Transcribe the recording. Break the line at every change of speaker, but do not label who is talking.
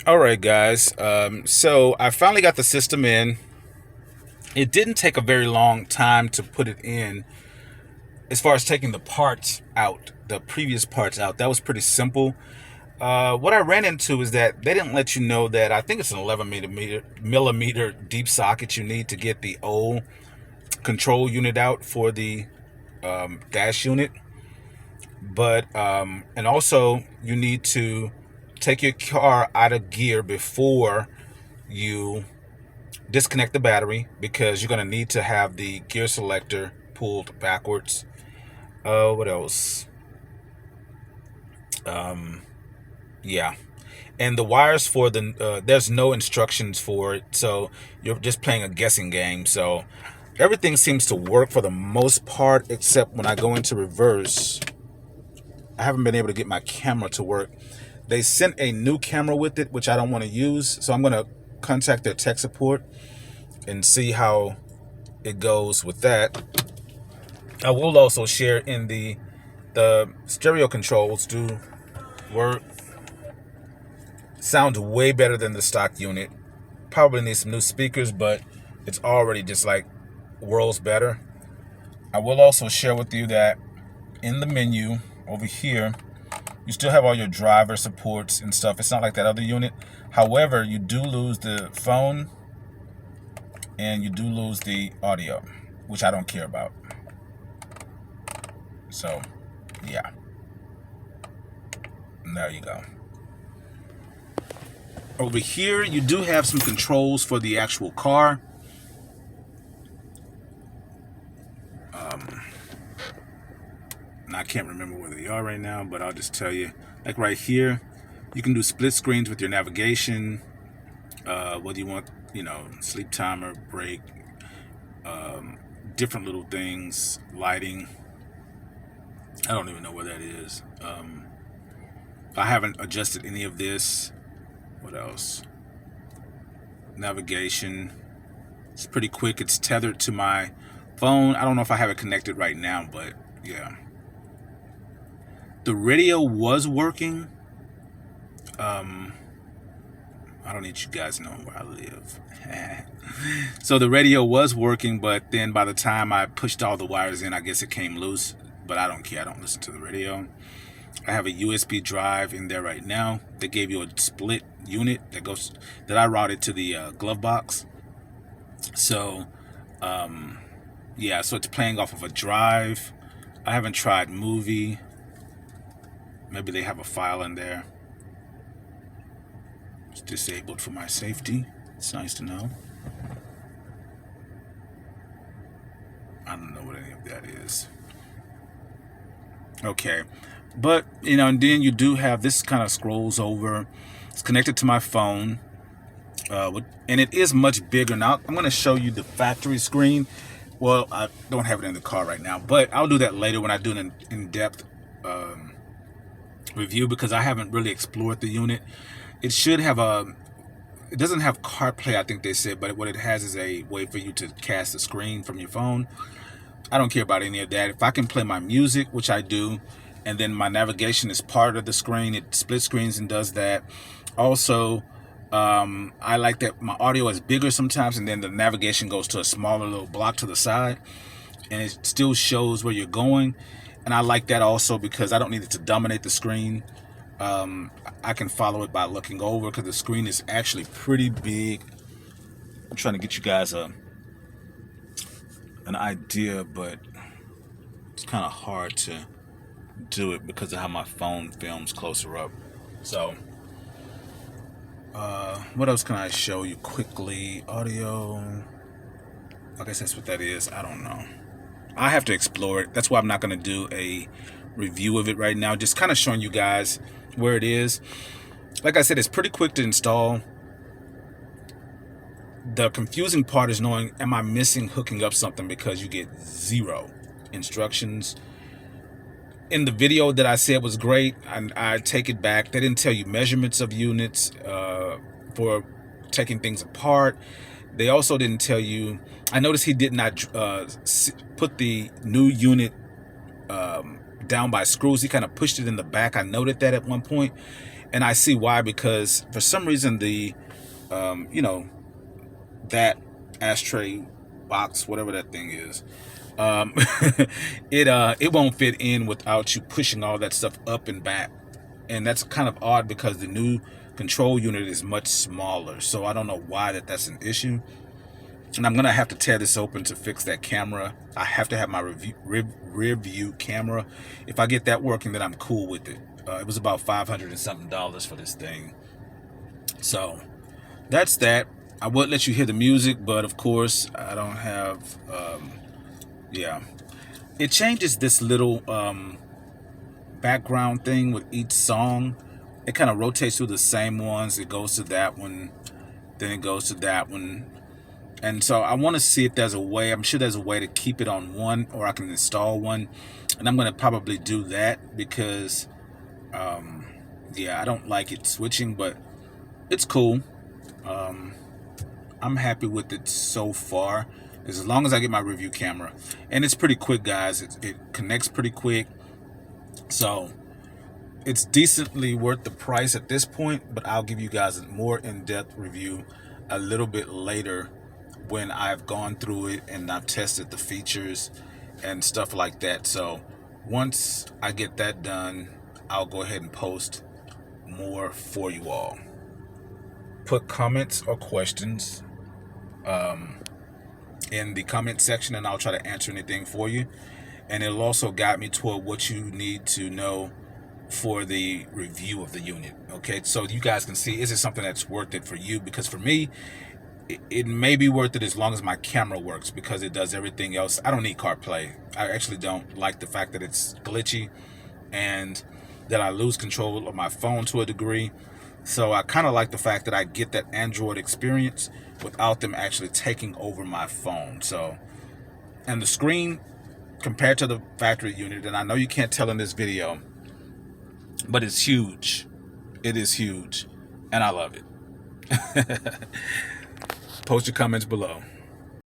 All right, guys. So I finally got the system in. It didn't take a very long time to put it in. As far as taking the parts out, the previous parts out, that was pretty simple. What I ran into is that they didn't let you know that I think it's an 11 millimeter deep socket you need to get the old control unit out for the dash unit. But and also you need to take your car out of gear before you disconnect the battery, because you're going to need to have the gear selector pulled backwards. What else? Um, yeah. And the wires for the there's no instructions for it, so you're just playing a guessing game. So everything seems to work for the most part, except when I go into reverse. I haven't been able to get my camera to work. They sent a new camera with it, which I don't want to use, so I'm going to contact their tech support and see how it goes with that. I will also share in the stereo controls do work. Sounds way better than the stock unit. Probably need some new speakers, but it's already just like worlds better. I will also share with you that in the menu over here, you still have all your driver supports and stuff. It's not like that other unit. However, you do lose the phone and you do lose the audio, which I don't care about. So, yeah. And there you go. Over here, you do have some controls for the actual car. And I can't remember where they are right now, but I'll just tell you. Like right here, you can do split screens with your navigation. Whether you want, sleep timer, brake, different little things, lighting. I don't even know where that is. I haven't adjusted any of this. What else? Navigation. It's pretty quick. It's tethered to my phone. I don't know if I have it connected right now, but yeah. The radio was working. I don't need you guys knowing where I live. So the radio was working, but then by the time I pushed all the wires in, I guess it came loose. But I don't care. I don't listen to the radio. I have a USB drive in there right now. They gave you a split unit that I routed to the glove box. So, yeah, so it's playing off of a drive. I haven't tried movie. Maybe they have a file in there. It's disabled for my safety. It's nice to know. I don't know what any of that is. Okay. But, and then you do have this kind of scrolls over. It's connected to my phone. And it is much bigger. Now, I'm going to show you the factory screen. Well, I don't have it in the car right now, but I'll do that later when I do an in-depth review, because I haven't really explored the unit. It should have it doesn't have CarPlay, I think they said, but what it has is a way for you to cast the screen from your phone. I don't care about any of that. If I can play my music, which I do, and then my navigation is part of the screen, it split screens and does that. Also, I like that my audio is bigger sometimes, and then the navigation goes to a smaller little block to the side, and it still shows where you're going. And I like that also because I don't need it to dominate the screen. I can follow it by looking over, because the screen is actually pretty big. I'm trying to get you guys an idea, but it's kind of hard to do it because of how my phone films closer up. So, what else can I show you quickly? Audio. I guess that's what that is. I don't know. I have to explore it. That's why I'm not going to do a review of it right now. Just kind of showing you guys where it is. Like I said, it's pretty quick to install. The confusing part is knowing, am I missing hooking up something, because you get zero instructions. In the video that I said was great, and I take it back. They didn't tell you measurements of units for taking things apart. They also didn't tell you. I noticed he did not put the new unit down by screws. He kind of pushed it in the back. I noted that at one point. And I see why, because for some reason you know, that ashtray box, whatever that thing is, um, it won't fit in without you pushing all that stuff up and back. And that's kind of odd because the new control unit is much smaller. So I don't know why that's an issue. And I'm gonna have to tear this open to fix that camera. I have to have my rear view camera. If I get that working, then I'm cool with it. It was about $500 and something for this thing. So that's that. I would let you hear the music, but of course I don't have. Yeah, it changes this little background thing with each song. It kind of rotates through the same ones. It goes to that one, then it goes to that one. And so I want to see if there's a way. I'm sure there's a way to keep it on one, or I can install one. And I'm going to probably do that because, yeah, I don't like it switching, but it's cool. I'm happy with it so far, as long as I get my review camera. And it's pretty quick, guys. It connects pretty quick. So it's decently worth the price at this point, but I'll give you guys a more in-depth review a little bit later when I've gone through it and I've tested the features and stuff like that. So once I get that done, I'll go ahead and post more for you all. Put comments or questions in the comment section, and I'll try to answer anything for you. And it'll also guide me toward what you need to know for the review of the unit. Okay, so you guys can see, is it something that's worth it for you? Because for me, it may be worth it as long as my camera works, because it does everything else. I don't need CarPlay. I actually don't like the fact that it's glitchy and that I lose control of my phone to a degree. So I kind of like the fact that I get that Android experience without them actually taking over my phone. So, and the screen compared to the factory unit, and I know you can't tell in this video, but it's huge. It is huge, and I love it. Post your comments below.